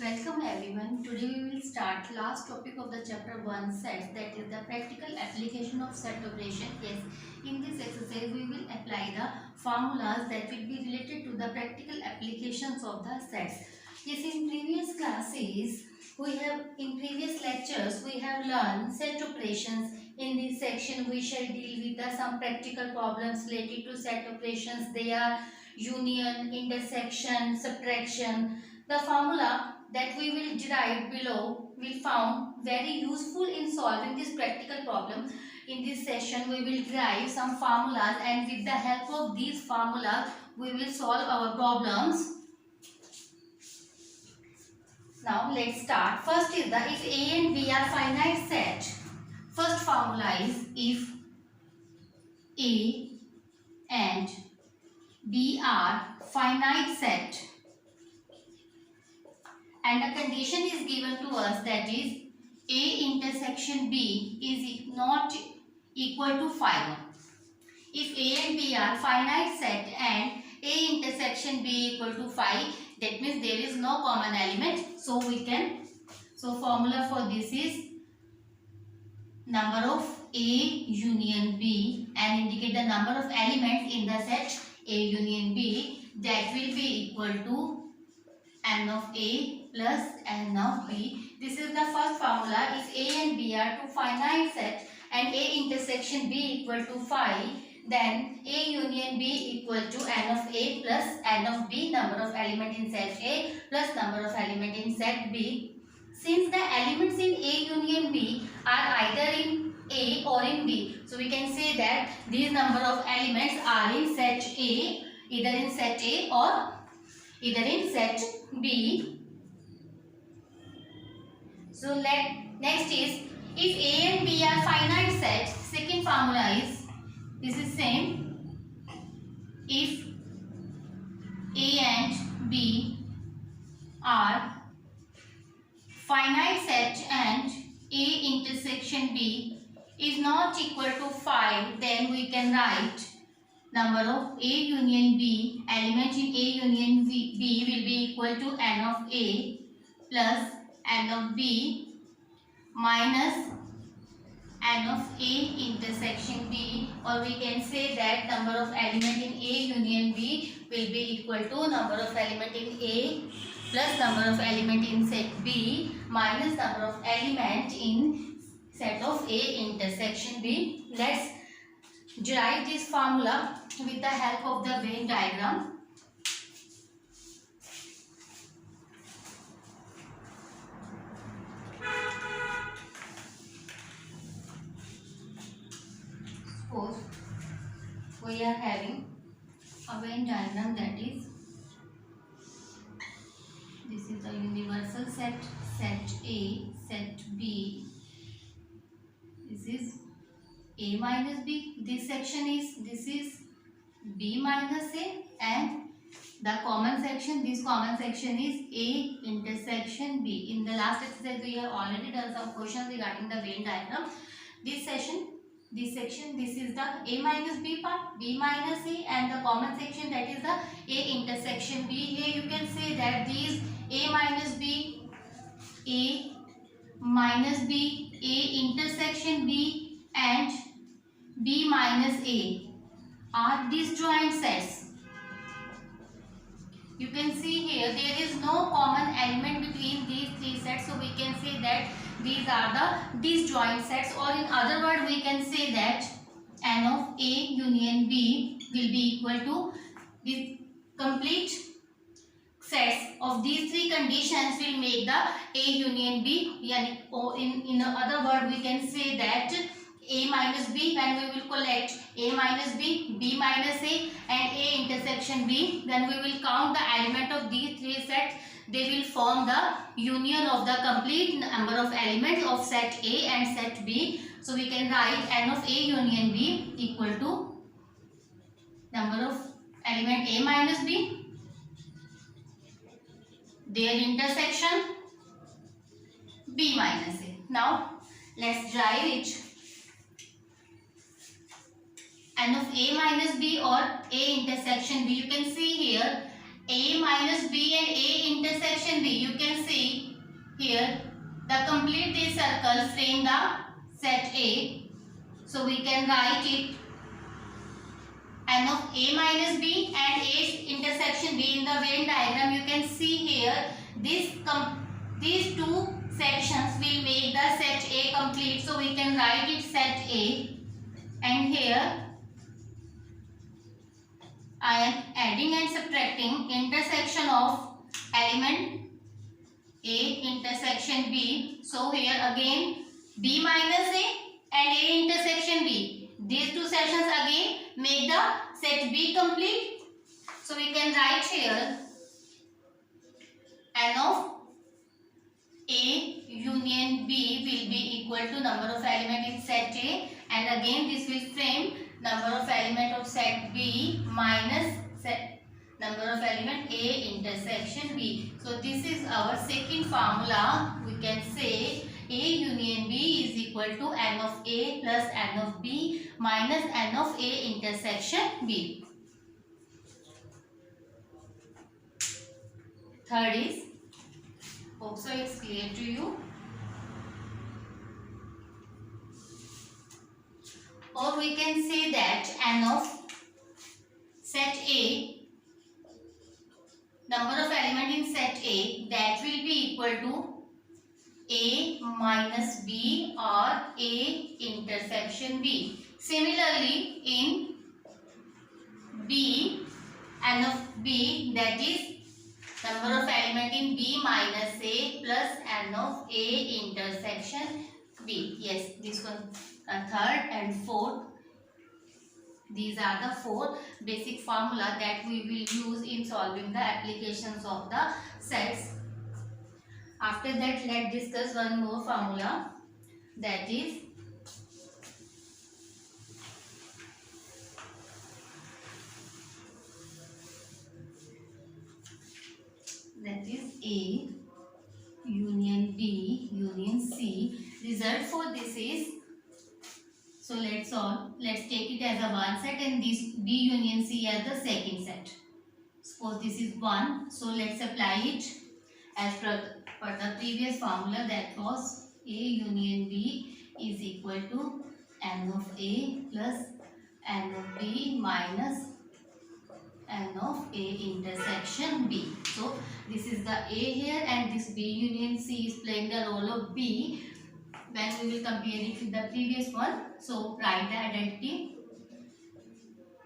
Welcome everyone. Today we will start last topic of the chapter 1 sets, that is the practical application of set operation. Yes, in this exercise we will apply the formulas that will be related to the practical applications of the sets. Yes, in previous classes in previous lectures we have learned set operations. In this section we shall deal with some practical problems related to set operations. They are union, intersection, subtraction. The formula that we will derive below will found very useful in solving this practical problem. In this session we will derive some formulas, and with the help of these formulas we will solve our problems. Now let's start. First is the if A and B are finite set. First formula is if A and B are finite set, and a condition is given to us, that is A intersection B is not equal to phi 1. If A and B are finite set and A intersection B equal to phi, that means there is no common element. So formula for this is number of A union B, and indicate the number of elements in the set A union B, that will be equal to n of A plus n of B. This is the first formula. If A and B are two finite sets and A intersection B equal to phi, then A union B equal to n of A plus n of B, number of element in set A plus number of element in set B. Since the elements in A union B are either in A or in B, so we can say that these number of elements are in set A, either in set A or either in set B. So next is if A and B are finite sets, second formula is this is same. If A and B are finite set and A intersection B is not equal to phi, then we can write number of A union B, element in A union B will be equal to n of A plus n of B minus n of A intersection B, or we can say that number of element in A union B will be equal to number of element in A plus number of element in set B minus number of element in set of A intersection B. Let's derive this formula with the help of the Venn diagram. Suppose we are having a Venn diagram, that is this is the universal set, set A, set B, this is A minus B, this is B minus A, and the common section, this common section is A intersection B. In the last exercise we have already done some questions regarding the Venn diagram. This section, this is the A minus B part, B minus A, and the common section, that is the A intersection B. Here you can say that these A minus B, A minus B, A intersection B and B minus A are disjoint sets. You can see here there is no common element between these three sets, so we can say that these are the disjoint sets, or in other words we can say that n of A union B will be equal to this complete sets of these three conditions will make the A union B. In other word we can say that A minus B, when we will collect A minus B, B minus A and A intersection B, then we will count the element of these three sets. They will form the union of the complete number of elements of set A and set B. So we can write n of A union B equal to number of element A minus B, their intersection B minus A. Now let's derive it. N of A minus B or A intersection B, you can see here A minus B and A intersection B. You can see here the complete these circles frame the set A. So we can write it n of A minus B and A intersection B in the Venn diagram. You can see here these two sections will make the set A complete. So we can write it set A, and here I am adding and subtracting intersection of element A intersection B. So here again B minus A and A intersection B. These two sections again make the set B complete. So we can write here n of A union B will be equal to number of element in set A, and again this will frame number of element of set B minus number of element A intersection B. So this is our second formula. We can say A union B is equal to n of A plus n of B minus n of A intersection B. Third is, hope so it's clear to you. Or we can say that n of set A, number of element in set A, that will be equal to A minus B or A intersection B. Similarly, in B, n of B, that is number of element in B minus A plus n of A intersection B. Yes, this one third and fourth. These are the four basic formula that we will use in solving the applications of the sets. After that, let's discuss one more formula, that is A union B union C. Result for this is, so let's take it as a one set and this B union C as the second set. Suppose this is 1, so let's apply it as per the previous formula, that was A union B is equal to n of A plus n of B minus n of A intersection B. So this is the A here, and this B union C is playing the role of B when we will compare it with the previous one. So write the identity,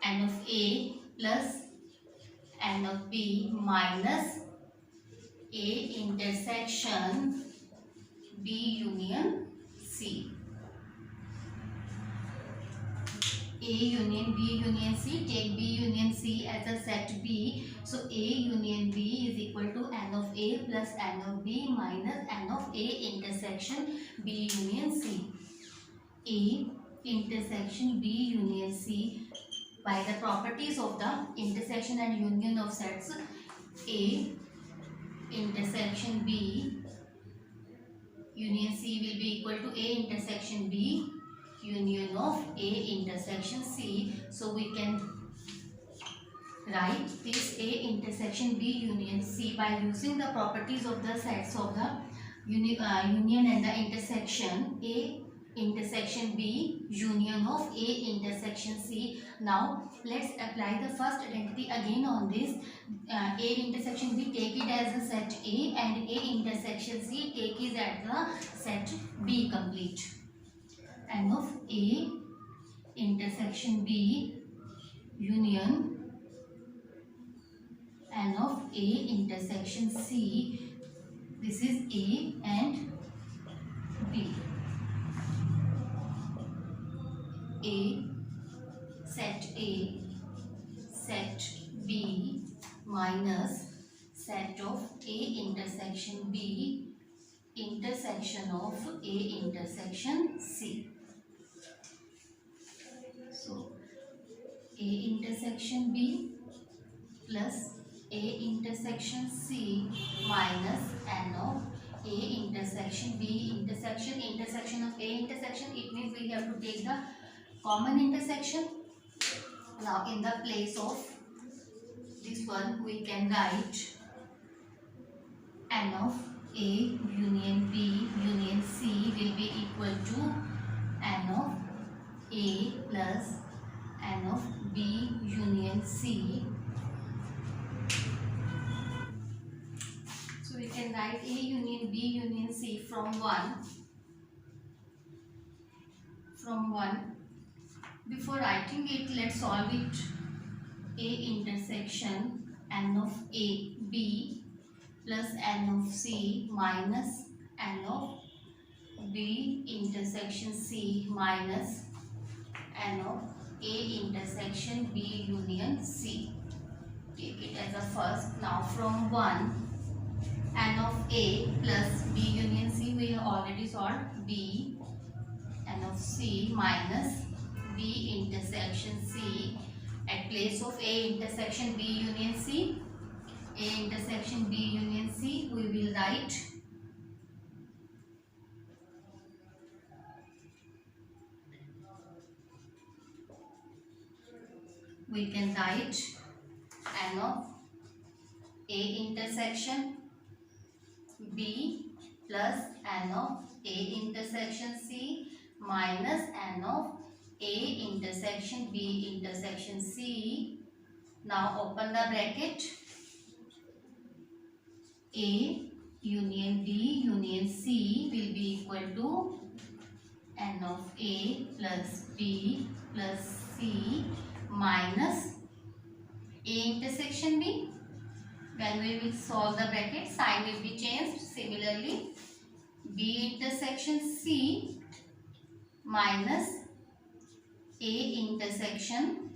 n of A plus n of B minus A intersection B union C. A union B union C, take B union C as a set B. So A union B is equal to n of A plus n of B minus n of A intersection B union C. A intersection B union C, by the properties of the intersection and union of sets, A intersection B union C will be equal to A intersection B union of A intersection C. So we can write this A intersection B union C by using the properties of the sets of the union and the intersection. A intersection B union of A intersection C. Now let's apply the first identity again on this. A intersection B, take it as a set A, and A intersection C, take it as the set B complete. N of A intersection B union n of A intersection C. This is A and B. A set B minus set of A intersection B intersection of A intersection C. So A intersection B plus A intersection C minus n of A intersection B intersection of A intersection. It means we have to take the common intersection. Now in the place of this one we can write n of A union B union C will be equal to n of A plus n of B union C. So we can write A union B union C from 1. Before writing it, let's solve it. A intersection n of A B plus n of C minus n of B intersection C minus n of A intersection B union C. Take it as a first. Now from 1, n of A plus B union C we have already solved. B n of C minus B intersection C. At place of A intersection B union C, A intersection B union C, we will write n of A intersection B plus n of A intersection C minus n of A intersection B intersection C. Now open the bracket. A union B union C will be equal to n of A plus B plus C minus A intersection B. When we will solve the bracket, sign will be changed. Similarly, B intersection C minus A intersection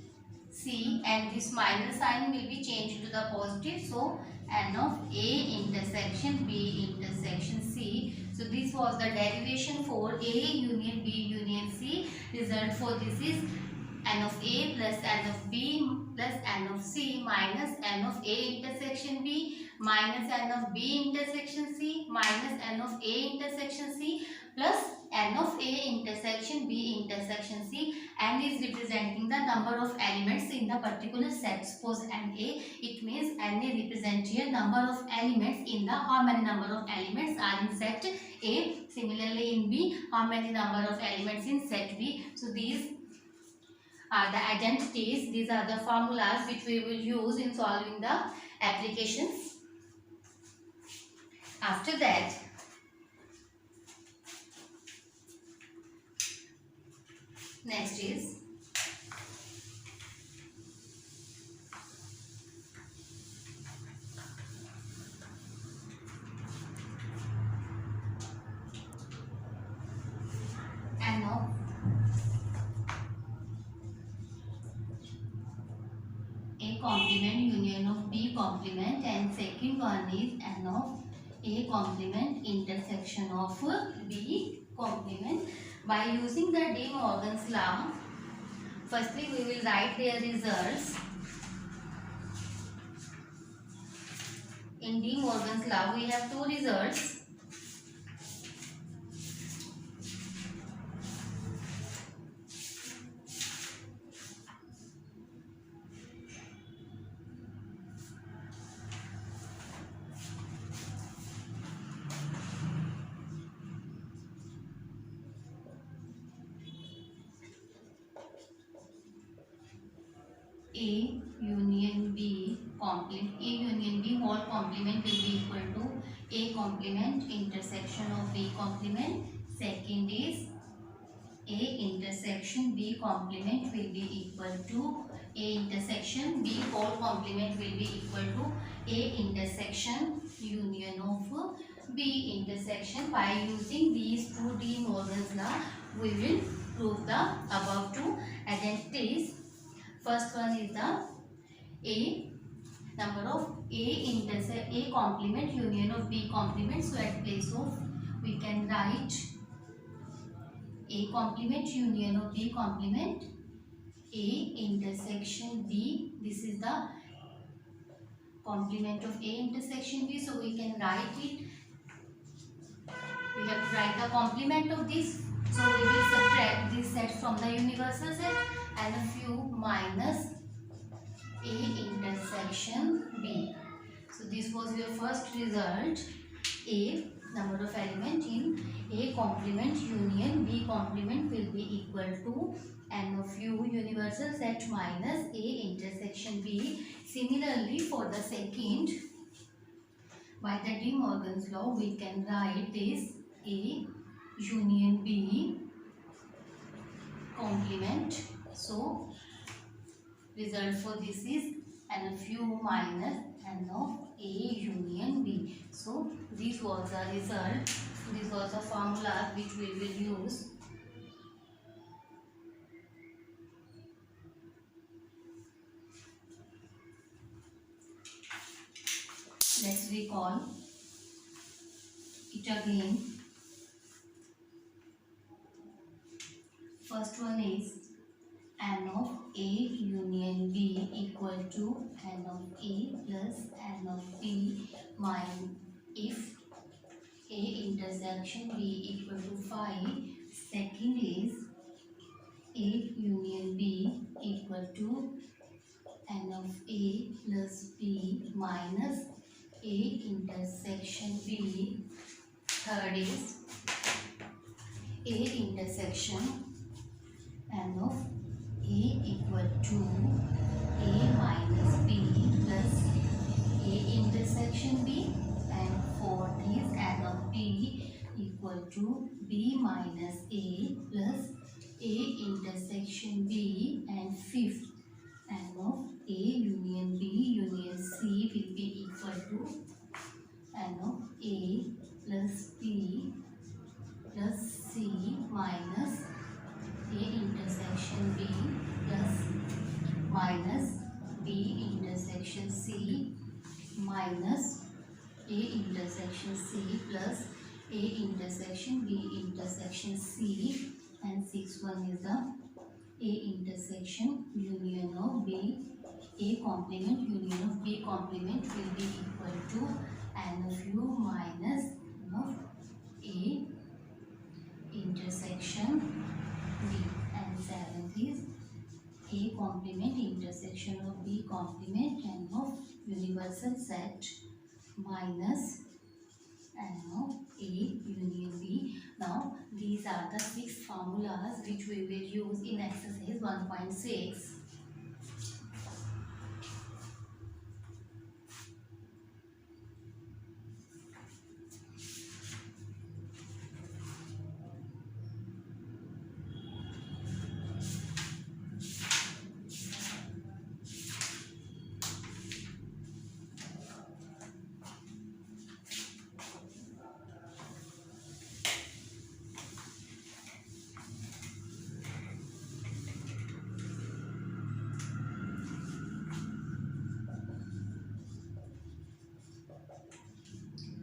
C, and this minus sign will be changed to the positive. So n of A intersection B intersection C. So this was the derivation for A union B union C. Result for this is n of A plus n of B plus n of C minus n of A intersection B minus n of B intersection C minus n of A intersection C plus n of A intersection B intersection C. N is representing the number of elements in the particular set. Suppose n A, it means n is representing a number of elements in the how many number of elements are in set A. Similarly in B, how many number of elements in set B. So these are the identities, these are the formulas which we will use in solving the applications. After that, next is n of A complement union of B complement, and second one is n of A complement intersection of B complement. By using the De Morgan's law, firstly we will write their results. In De Morgan's law we have two results. A union B complement, A union B whole complement will be equal to A complement intersection of B complement. Second is A intersection B complement will be equal to A intersection B whole complement will be equal to A intersection union of B intersection. By using these two De Morgan's law, we will prove the above two identities. First one is the A number of A complement union of B complement. So at place of we can write A complement union of B complement, A intersection B. This is the complement of A intersection B. So we can write it. We have to write the complement of this. So we will subtract this set from the universal set, and a few minus A A intersection B. So this was your first result. A number of element in A complement union B complement will be equal to n of u universal set minus A intersection B. Similarly, for the second, by the De Morgan's law, we can write this A union B complement. So result for this is n of u minus n of A union B. So this was the result. This was the formula which we will use. Let's recall it again. First one is n of A union B equal to n of A plus n of B minus if A intersection B equal to 5. Second is A union B equal to n of A plus B minus A intersection B. Third is A intersection n of A equal to A minus B plus A intersection B, and fourth is n of B equal to B minus A plus A intersection B, and fifth n of A union B union C will be equal to n of A plus B plus C minus A intersection B plus minus B intersection C minus A intersection C plus A intersection B intersection C, and sixth one is the A intersection union of B. A complement union of B complement will be equal to n of u minus n of A intersection B, and seventh is A complement intersection of B complement n of universal set minus n of A union B. Now these are the 6 formulas which we will use in exercise 1.6.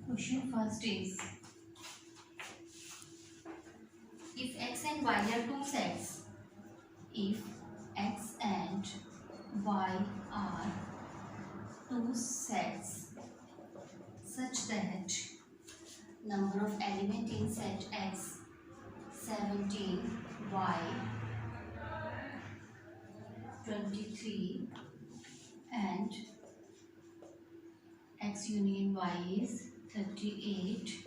Question first is, if x and y are two sets, if x and y are two sets such that number of element in set x 17, y 23 and x union y is 38,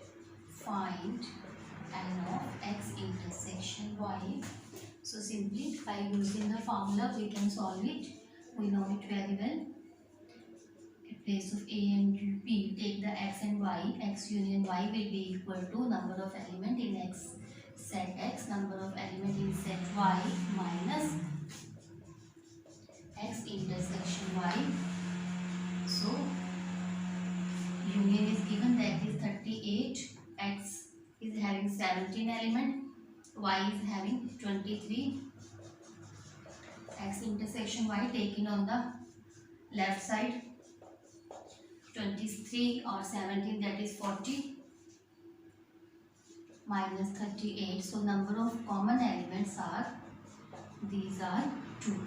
find n of x intersection y. So simply by using the formula we can solve it. We know it very well. In place of a and b, take the x and y. X union y will be equal to number of element in x set x, number of element in set y minus x intersection y. So union is given, that is 38. X is having 17 element, y is having 23. X intersection y taken on the left side, 23 or 17, that is 40 minus 38. So number of common elements are, these are 2.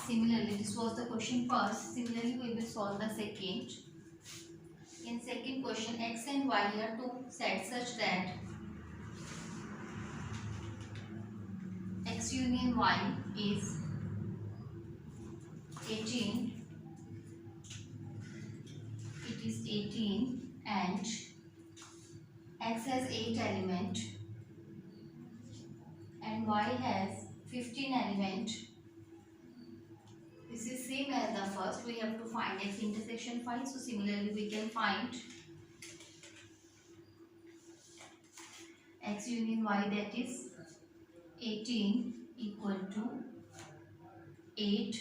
Similarly, this was the question first. Similarly, we will solve the second. In second question, x and y are two sets such that x union y is 18. It is 18 and x has 8 element and y has 15 element. This is same as the first. We have to find x intersection phi. So similarly we can find x union y, that is 18 equal to 8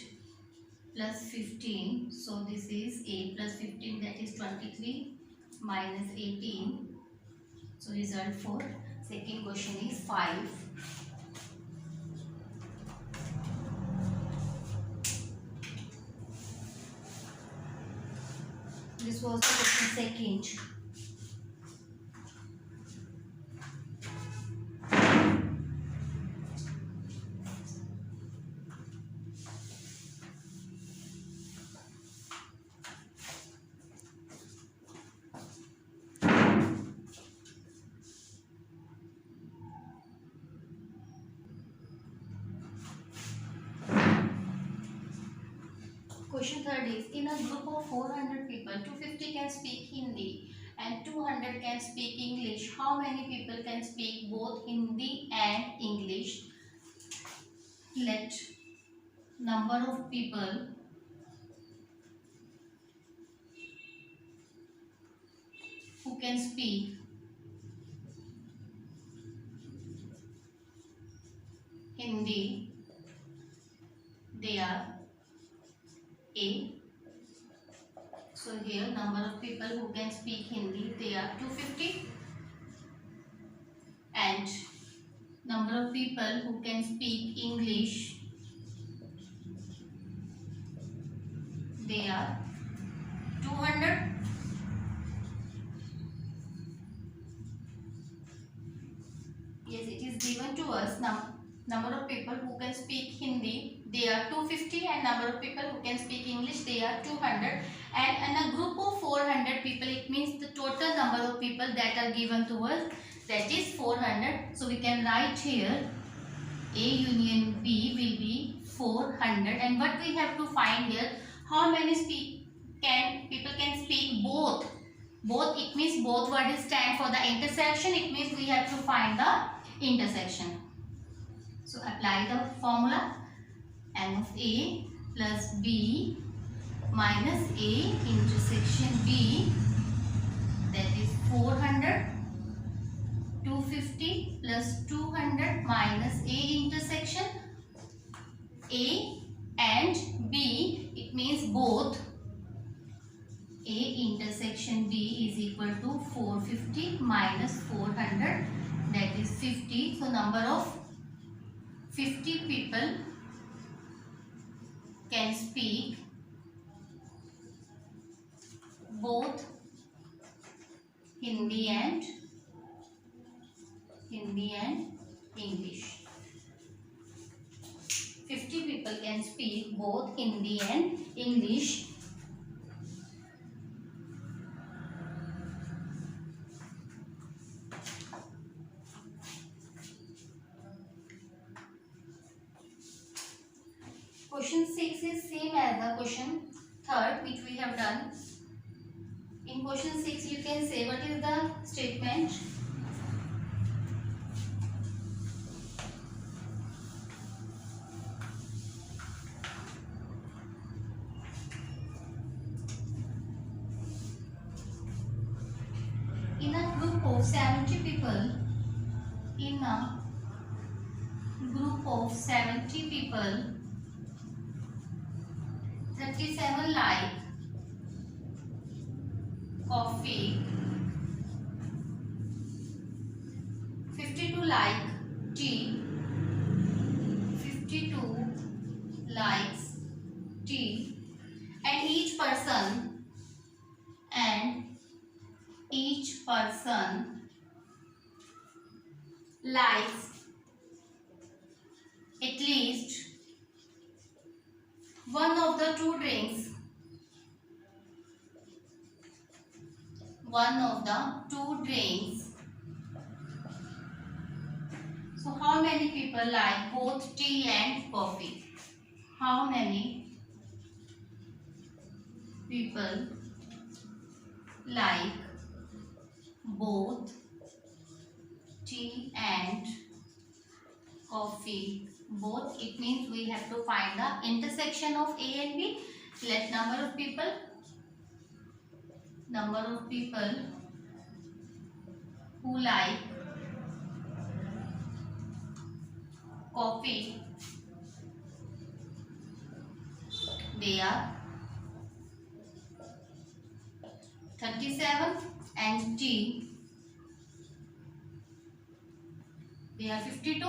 plus 15. So this is 8 plus 15, that is 23 minus 18. So result for second question is 5. This was the question second. Question third is, in a group of 400 people, 250 can speak Hindi and 200 can speak English. How many people can speak both Hindi and English? Let number of people who can speak Hindi, they are A. So here number of people who can speak Hindi, they are 250, and number of people who can speak English, they are 200. Yes, it is given to us number of people who can speak Hindi, they are 250, and number of people who can speak English, they are 200. And in a group of 400 people, it means the total number of people that are given to us, that is 400. So we can write here A union B will be 400. And what we have to find here, how many people can speak both. Both, it means both words stand for the intersection. It means we have to find the intersection. So apply the formula, n of A plus B minus A intersection B, that is 400. 250 plus 200 minus A intersection A and B, it means both. A intersection B is equal to 450 minus 400, that is 50. So number of 50 people can speak both Hindi and English. 50 people can speak both Hindi and English. Question 6 is same as the question third which we have done. In question 6 you can say what is the statement. In a group of 70 people, 37 like coffee, 52 like tea, 52 likes tea, and each person likes at least one of the two drinks. So how many people like both tea and coffee? How many people like both tea and coffee? Both, it means we have to find the intersection of A and B. Let number of people who like coffee, they are 37, and tea, they are 52,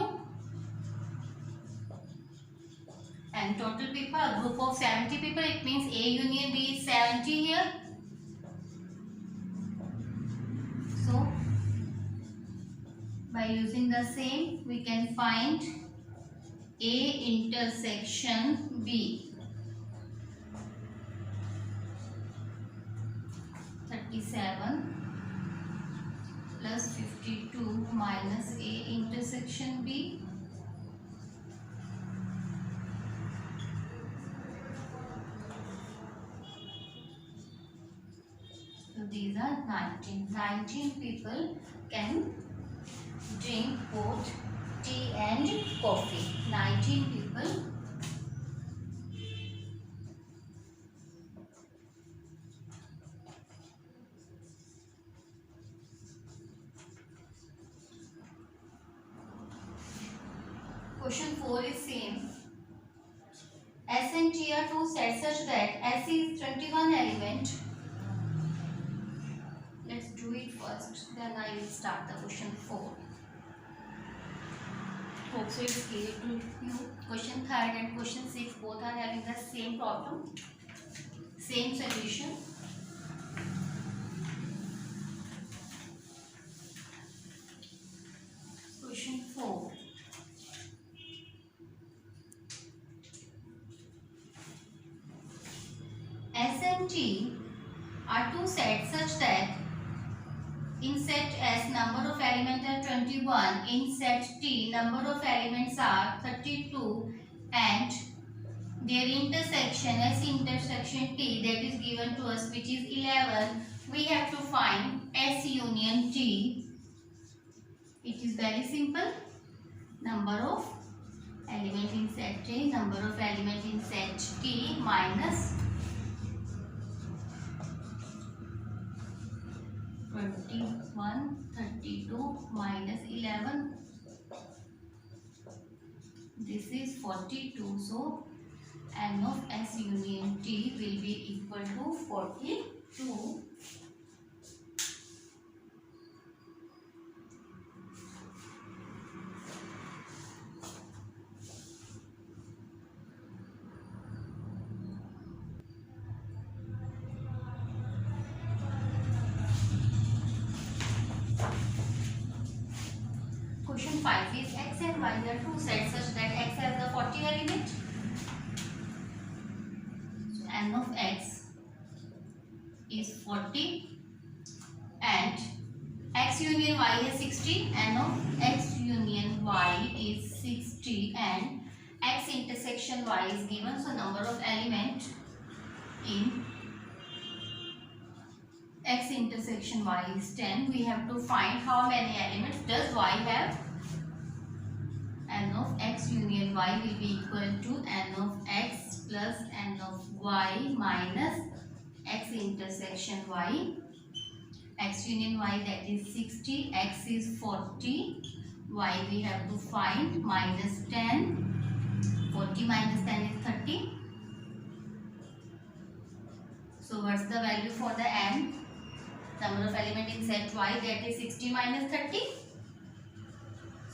and total people, a group of 70 people, it means A union B is 70 here. So by using the same, we can find A intersection B. 37 plus 52 minus A intersection B. So these are 19. 19 people can drink both tea and coffee. 19 people. Question 4 is same. S and T are two sets such that S is 21 element. Let's do it first, then I will start the question 4. Hope so it's clear to you. Question 3rd and question 6 both are having the same problem, same solution. Question 4. S and T are two sets such that in set S number of elements are 21, in set T number of elements are 32, and their intersection S intersection T that is given to us, which is 11. We have to find S union T. It is very simple. Number of element in set T, number of element in set T minus 21, 32 minus 11. This is 42. So N of S union T will be equal to 42. Question 5 is X and Y are two sets such that X has the 40 element. So N of X is 40 and X union Y is 60. N of X union Y is 60 and X intersection Y is given. So number of element in X intersection Y is 10. We have to find how many elements does Y have. N of X union Y will be equal to N of X plus N of Y minus X intersection Y. X union Y, that is 60, X is 40, Y we have to find minus 10. 40 minus 10 is 30. So what's the value for the M? Number of element in set Y, that is 60 minus 30.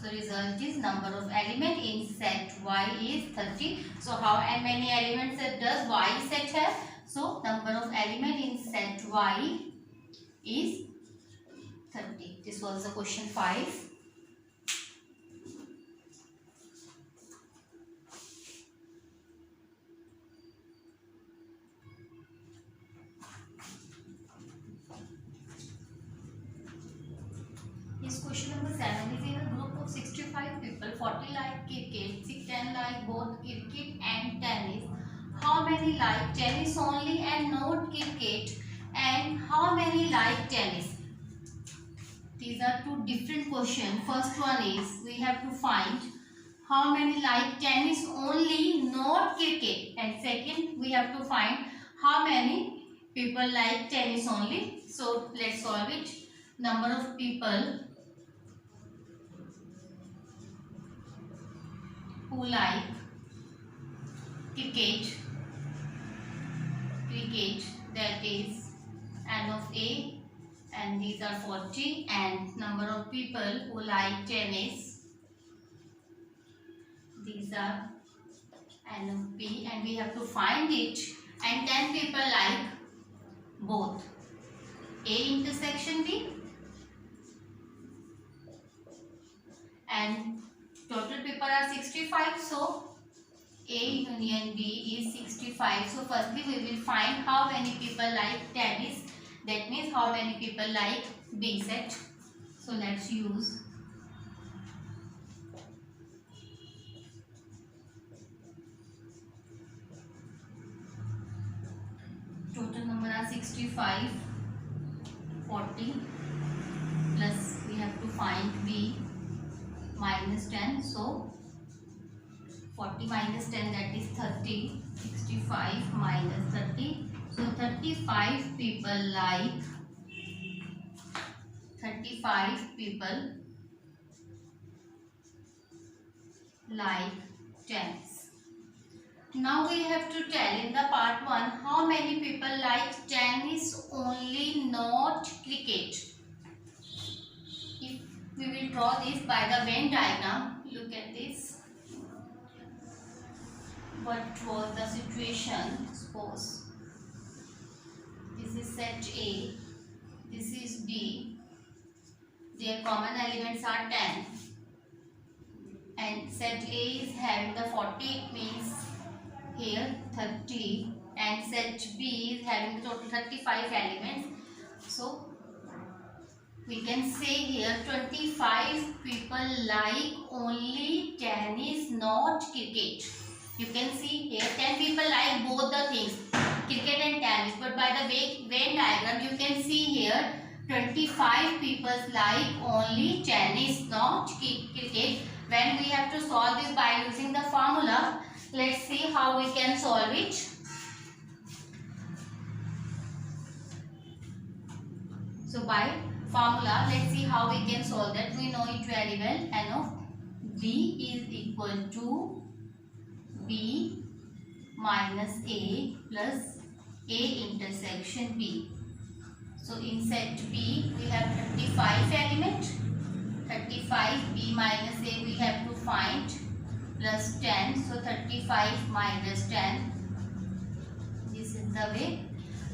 So result is number of element in set Y is 30. So how many elements does Y set have? So number of element in set Y is 30. This was the question 5. Question number 7 is in a group of 65 people, 40 like cricket, 10 like both cricket and tennis. How many like tennis only and not cricket, and how many like tennis? These are two different questions. First one is we have to find how many like tennis only, not cricket, and second we have to find how many people like tennis only. So let's solve it. Number of people who like cricket, that is N of A, and these are 40, and number of people who like tennis, these are N of B, and we have to find it, and 10 people like both A intersection B, and total people are 65, so A union B is 65. So firstly we will find how many people like tennis, that means how many people like B set. So let's use total number are 65, 40 plus we have to find B minus 10. So 40 minus 10, that is 30. 65 minus 30. So 35 people like tennis. Now we have to tell in the part 1 how many people like tennis only, not cricket. If we will draw this by the Venn diagram, look at this. What was the situation? Suppose this is set A, this is B, their common elements are 10, and set A is having the 40, it means here 30, and set B is having the total 35 elements. So we can say here 25 people like only tennis, not cricket. You can see here 10 people like both the things, cricket and tennis, but by the Venn diagram you can see here 25 people like only tennis, not cricket. When we have to solve this by using the formula, let's see how we can solve it. So by formula, let's see how we can solve that. We know it very well. N of B is equal to B minus A plus A intersection B. So in set B we have 35 element, 35 B minus A we have to find plus 10. So 35 minus 10. This is the way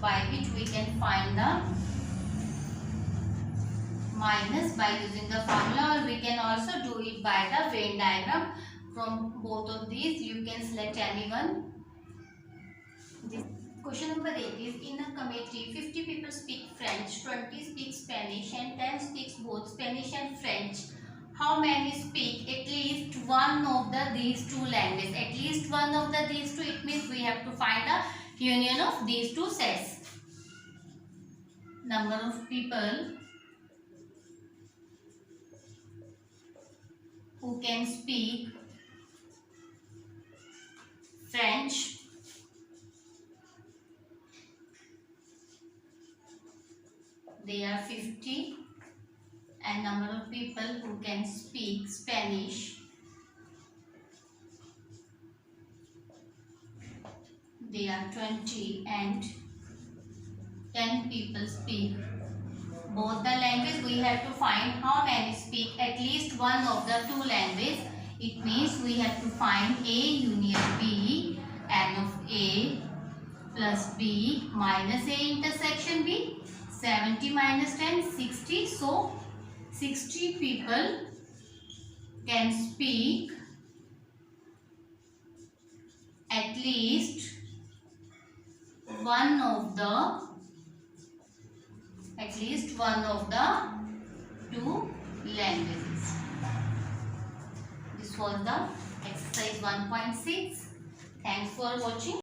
by which we can find the minus by using the formula, or we can also do it by the Venn diagram. From both of these you can select any one. This question number 8 is in a committee 50 people speak French, 20 speak Spanish, and 10 speaks both Spanish and French. How many speak at least one of these two languages? At least one of these two, it means we have to find the union of these two sets. Number of people who can speak French, they are 50, and number of people who can speak Spanish, they are 20, and 10 people speak both the language. We have to find how many speak at least one of the two languages. It means we have to find A union B, N of A plus B minus A intersection B. 70 minus 10, 60. So 60 people can speak at least one of the two languages. This was the exercise 1.6. Thanks for watching.